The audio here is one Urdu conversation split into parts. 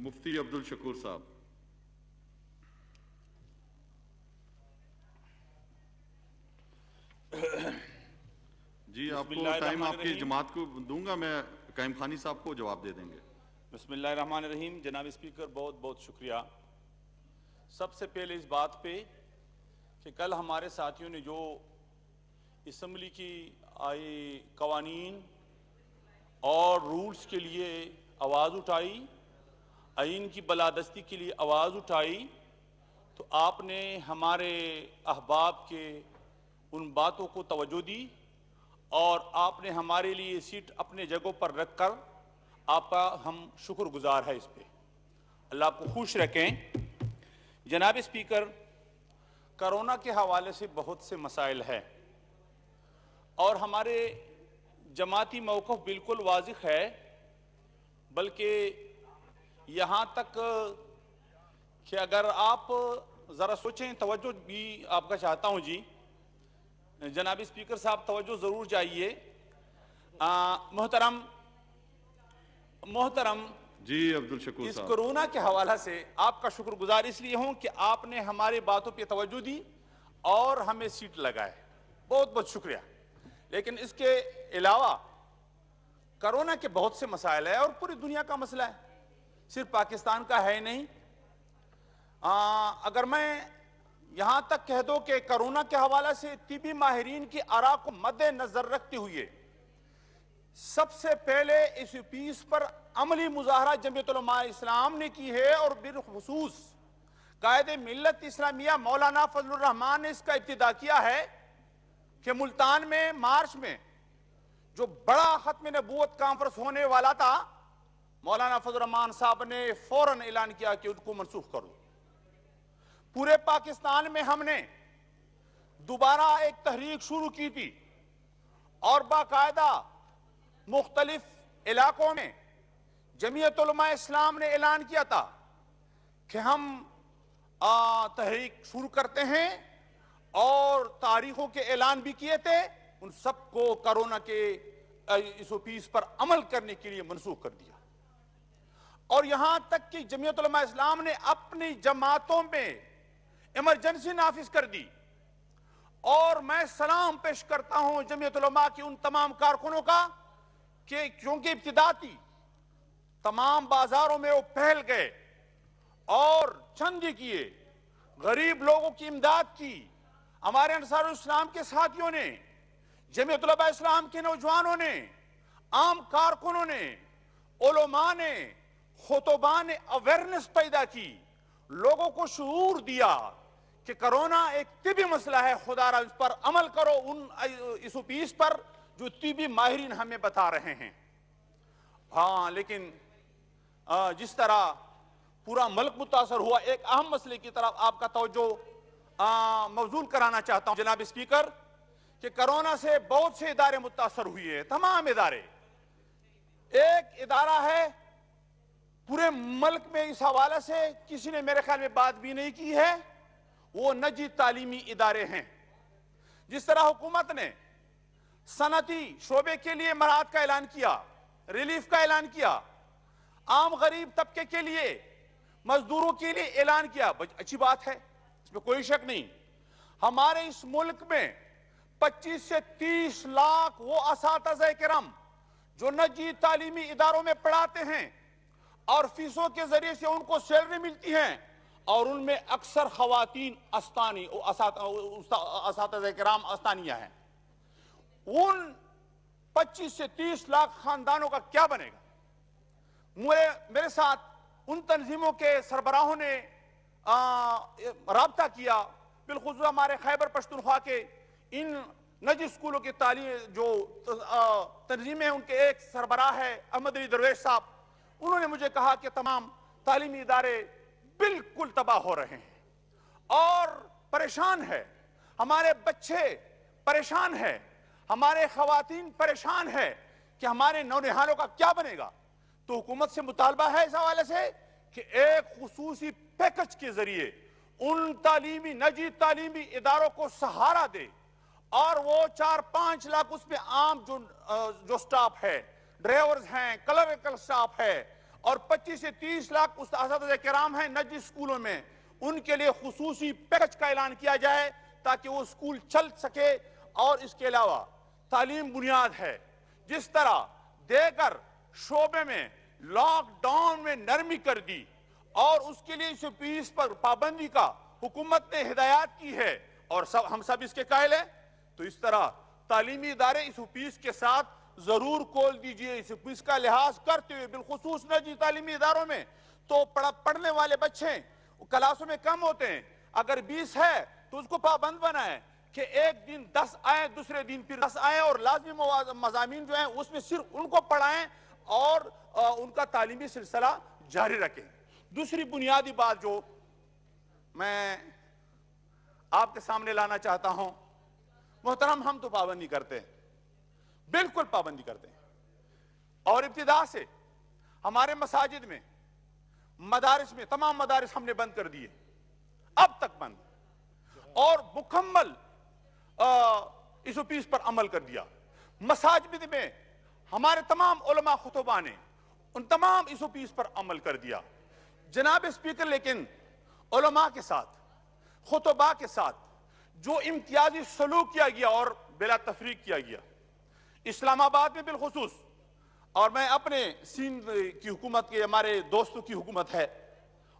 مفتی عبدالشکور صاحب. جی آپ کو ٹائم آپ کی جماعت کو دوں گا, میں قائم خانی صاحب کو جواب دے دیں گے. بسم اللہ الرحمن الرحیم. جناب اسپیکر بہت بہت شکریہ. سب سے پہلے اس بات پہ کہ کل ہمارے ساتھیوں نے جو اسمبلی کی قوانین اور رولز کے لیے آواز اٹھائی, آئین کی بالادستی کے لیے آواز اٹھائی, تو آپ نے ہمارے احباب کے ان باتوں کو توجہ دی اور آپ نے ہمارے لیے سیٹ اپنے جگہوں پر رکھ کر آپ کا ہم شکر گزار ہے اس پہ. اللہ آپ کو خوش رکھیں. جناب اسپیکر, کرونا کے حوالے سے بہت سے مسائل ہیں اور ہمارے جماعتی موقف بالکل واضح ہے, بلکہ یہاں تک کہ اگر آپ ذرا سوچیں, توجہ بھی آپ کا چاہتا ہوں. جی جناب اسپیکر صاحب توجہ ضرور چاہیے. محترم جی عبدالشکور اس صاحب, کرونا کے حوالہ سے آپ کا شکر گزار اس لیے ہوں کہ آپ نے ہماری باتوں پہ توجہ دی اور ہمیں سیٹ لگائے. بہت بہت شکریہ. لیکن اس کے علاوہ کرونا کے بہت سے مسائل ہیں اور پوری دنیا کا مسئلہ ہے, صرف پاکستان کا ہے نہیں. اگر میں یہاں تک کہہ دوں کہ کرونا کے حوالے سے طبی ماہرین کی آراء کو مد نظر رکھتے ہوئے سب سے پہلے اس پیس پر عملی مظاہرہ جمعیت علماء اسلام نے کی ہے, اور بالخصوص قائد ملت اسلامیہ مولانا فضل الرحمان نے اس کا ابتدا کیا ہے کہ ملتان میں مارچ میں جو بڑا ختم نبوت کانفرنس ہونے والا تھا, مولانا فضل الرحمان صاحب نے فوراً اعلان کیا کہ ان کو منسوخ کر دو. پورے پاکستان میں ہم نے دوبارہ ایک تحریک شروع کی تھی اور باقاعدہ مختلف علاقوں میں جمعیت علماء اسلام نے اعلان کیا تھا کہ ہم تحریک شروع کرتے ہیں, اور تاریخوں کے اعلان بھی کیے تھے. ان سب کو کرونا کے اس پیس پر عمل کرنے کے لیے منسوخ کر دیا. اور یہاں تک کہ جمعیت علماء اسلام نے اپنی جماعتوں میں ایمرجنسی نافذ کر دی. اور میں سلام پیش کرتا ہوں جمعیت علماء کی ان تمام کارکنوں کا کہ کیونکہ ابتدا تھی, تمام بازاروں میں وہ پھیل گئے اور چندے کیے, غریب لوگوں کی امداد کی. ہمارے انصار الاسلام کے ساتھیوں نے, جمعیت علماء اسلام کے نوجوانوں نے, عام کارکنوں نے, علماء نے, خطباء نے اویرنس پیدا کی, لوگوں کو شعور دیا کہ کرونا ایک طبی مسئلہ ہے, خدا را اس پر عمل کرو, ان ایسوپیز پر جو طبی ماہرین ہمیں بتا رہے ہیں. ہاں لیکن جس طرح پورا ملک متاثر ہوا, ایک اہم مسئلے کی طرف آپ کا توجہ مبذول کرانا چاہتا ہوں جناب اسپیکر, کہ کرونا سے بہت سے ادارے متاثر ہوئے ہیں, تمام ادارے. ایک ادارہ ہے پورے ملک میں اس حوالے سے کسی نے میرے خیال میں بات بھی نہیں کی ہے, وہ نجی تعلیمی ادارے ہیں. جس طرح حکومت نے صنعتی شعبے کے لیے مراعات کا اعلان کیا, ریلیف کا اعلان کیا, عام غریب طبقے کے لیے, مزدوروں کے لیے اعلان کیا, اچھی بات ہے, اس میں کوئی شک نہیں. ہمارے اس ملک میں 25 سے 30 لاکھ وہ اساتذہ کرام جو نجی تعلیمی اداروں میں پڑھاتے ہیں اور فیسوں کے ذریعے سے ان کو سیلری ملتی ہیں, اور ان میں اکثر خواتین اساتذہ کرام استانیہ ہیں. ان 25 سے 30 لاکھ خاندانوں کا کیا بنے گا؟ میرے ساتھ ان تنظیموں کے سربراہوں نے رابطہ کیا, بالخصوص ہمارے خیبر پختونخوا کے ان نجی اسکولوں کی تعلیم جو تنظیمیں, ان کے ایک سربراہ ہے احمد علی درویش صاحب, انہوں نے مجھے کہا کہ تمام تعلیمی ادارے بالکل تباہ ہو رہے ہیں اور پریشان ہے, ہمارے بچے پریشان ہے, ہمارے خواتین پریشان ہے کہ ہمارے نونہالوں کا کیا بنے گا. تو حکومت سے مطالبہ ہے اس حوالے سے کہ ایک خصوصی پیکج کے ذریعے ان نجی تعلیمی اداروں کو سہارا دے, اور وہ 4-5 لاکھ اس میں عام جو سٹاف ہے, ڈرائیورز ہیں, کلریکل سٹاف ہے, اور 25 سے 30 لاکھ اساتذہ کرام ہیں نجی اسکولوں میں، ان کے لیے خصوصی پیکج کا اعلان کیا جائے تاکہ وہ اسکول چل سکے۔ اور اس کے علاوہ تعلیم بنیاد ہے، جس طرح دیگر شعبے میں لاک ڈاؤن میں نرمی کر دی اور اس کے لیے اس فیس پر پابندی کا حکومت نے ہدایات کی ہے اور ہم سب اس کے قائل ہیں، تو اس طرح تعلیمی ادارے اس فیس کے ساتھ ضرور کھول دیجئے۔ اس فیس کا لحاظ کرتے ہوئے بالخصوص نجی تعلیمی اداروں میں تو پڑھنے والے بچے کلاسوں میں کم ہوتے ہیں، اگر 20 ہے تو اس کو پابند بنائیں کہ ایک دن 10 آئیں، دوسرے دن پھر 10 آئیں، اور لازمی مضامین جو ہیں اس میں صرف ان کو پڑھائیں اور ان کا تعلیمی سلسلہ جاری رکھیں۔ دوسری بنیادی بات جو میں آپ کے سامنے لانا چاہتا ہوں، محترم، ہم تو پابندی کرتے ہیں، بالکل پابندی کرتے ہیں، اور ابتدا سے ہمارے مساجد میں، مدارس میں، تمام مدارس ہم نے بند کر دیے، اب تک بند، اور مکمل اس پیس پر عمل کر دیا۔ مساجد میں ہمارے تمام علماء خطبہ نے ان تمام اس پیس پر عمل کر دیا۔ جناب اسپیکر، لیکن علماء کے ساتھ، خطبہ کے ساتھ جو امتیازی سلوک کیا گیا اور بلا تفریق کیا گیا، اسلام آباد میں بالخصوص، اور میں اپنے سندھ کی حکومت کے، ہمارے دوستوں کی حکومت ہے،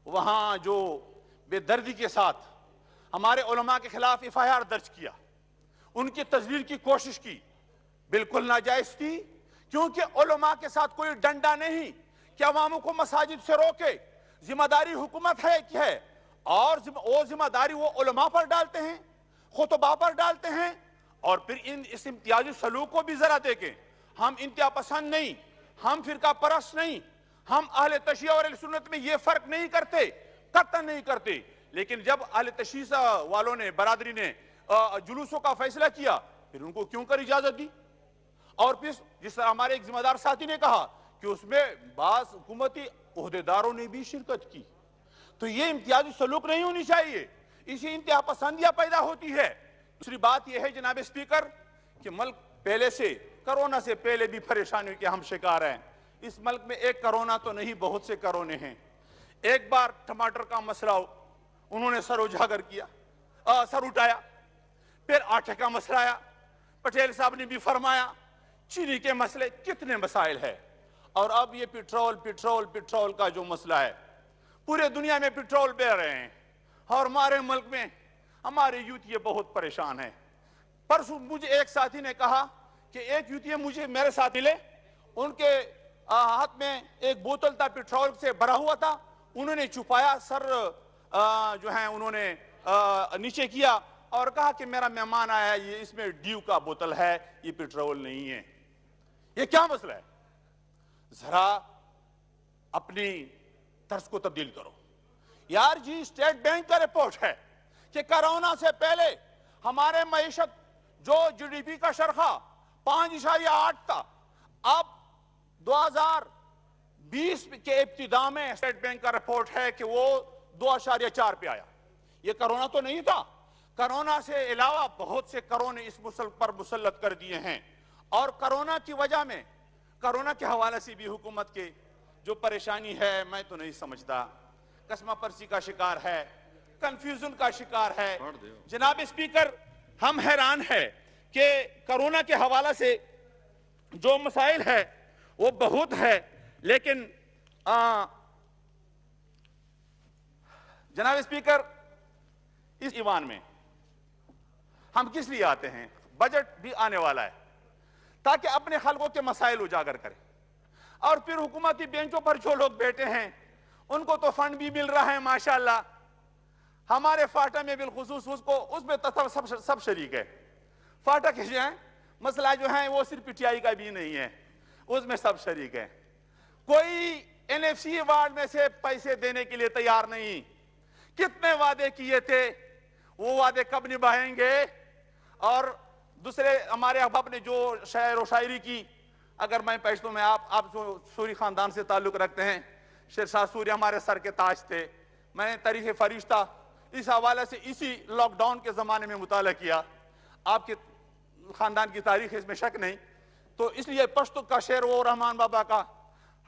وہاں جو بے دردی کے ساتھ ہمارے علماء کے خلاف ایف آئی آر درج کیا، ان کی تذلیل کی کوشش کی، بالکل ناجائز تھی، کیونکہ علماء کے ساتھ کوئی ڈنڈا نہیں کہ عواموں کو مساجد سے روکے۔ ذمہ داری حکومت ہے کہ ہے، اور وہ ذمہ داری وہ علماء پر ڈالتے ہیں، خطبہ پر ڈالتے ہیں، اور پھر اس امتیازی سلوک کو بھی ذرا دیکھیں۔ ہم انتہا پسند نہیں، ہم فرقہ پرست نہیں، ہم اہل تشیع اور اہل سنت میں یہ فرق نہیں کرتے، قطعاً نہیں کرتے، لیکن جب اہل تشیع والوں نے، برادری نے جلوسوں کا فیصلہ کیا، پھر ان کو کیوں کر اجازت دی؟ اور پھر جس طرح ہمارے ایک ذمہ دار ساتھی نے کہا کہ اس میں بعض حکومتی عہدیداروں نے بھی شرکت کی، تو یہ امتیازی سلوک نہیں ہونی چاہیے، اسی انتہا پسندیاں پیدا ہوتی ہے۔ دوسری بات یہ ہے جناب اسپیکر کہ ملک پہلے سے، کرونا سے پہلے بھی پریشانیوں کے ہم شکار ہیں۔ اس ملک میں ایک کرونا تو نہیں، بہت سے کرونے ہیں۔ ایک بار ٹماٹر کا مسئلہ انہوں نے سر اجاگر کیا، سر اٹھایا، پھر آٹے کا مسئلہ آیا، پٹیل صاحب نے بھی فرمایا، چینی کے مسئلے، کتنے مسائل ہیں، اور اب یہ پیٹرول کا جو مسئلہ ہے، پورے دنیا میں پیٹرول بے رہے ہیں، اور ہمارے ملک میں ہمارے یوتھ یہ بہت پریشان ہے۔ پرسوں مجھے ایک ساتھی نے کہا کہ ایک یوتھی مجھے میرے ساتھ ملے، ان کے ہاتھ میں ایک بوتل تھا، پیٹرول سے بھرا ہوا تھا، انہوں نے چھپایا، سر جو ہیں انہوں نے نیچے کیا اور کہا کہ میرا مہمان آیا ہے، یہ اس میں ڈیو کا بوتل ہے، یہ پیٹرول نہیں ہے۔ یہ کیا مسئلہ ہے؟ ذرا اپنی طرز کو تبدیل کرو یار جی۔ اسٹیٹ بینک کا رپورٹ ہے کہ کرونا سے پہلے ہمارے معیشت جو جی ڈی پی کا شرخہ 5.8 تھا، اب 2020 کے ابتدا میں اسٹیٹ بینک کا رپورٹ ہے کہ وہ 2.4 پہ آیا۔ یہ کرونا تو نہیں تھا، کرونا سے علاوہ بہت سے کرونے اس ملک پر مسلط کر دیے ہیں، اور کرونا کی وجہ میں، کرونا کے حوالے سے بھی حکومت کے جو پریشانی ہے میں تو نہیں سمجھتا، قسمہ پرسی کا شکار ہے، کنفیوژن کا شکار ہے۔ جناب اسپیکر، ہم حیران ہیں کہ کرونا کے حوالے سے جو مسائل ہے وہ بہت ہے، لیکن جناب اسپیکر، اس ایوان میں ہم کس لیے آتے ہیں؟ بجٹ بھی آنے والا ہے تاکہ اپنے خلقوں کے مسائل اجاگر کریں، اور پھر حکومتی بینچوں پر جو لوگ بیٹھے ہیں ان کو تو فنڈ بھی مل رہا ہے ماشاءاللہ۔ ہمارے فاٹا میں بالخصوص اس میں سب شریک ہے۔ فاٹا کے جو ہیں مسئلہ جو ہیں وہ صرف پی ٹی آئی کا بھی نہیں ہے، اس میں سب شریک ہے۔ کوئی این ایف سی وارڈ میں سے پیسے دینے کے لیے تیار نہیں۔ کتنے وعدے کیے تھے، وہ وعدے کب نبھائیں گے؟ اور دوسرے ہمارے احباب نے جو شعر و شاعری کی، اگر میں پیشتوں میں آپ جو سوری خاندان سے تعلق رکھتے ہیں، شیرشاہ سوری ہمارے سر کے تاج تھے، میں نے تاریخ فرشتہ اس حوالے سے اسی لاک ڈاؤن کے زمانے میں مطالعہ کیا، آپ کے خاندان کی تاریخ اس میں شک نہیں، تو اس لیے پشتو کا شعر وہ رحمان بابا کا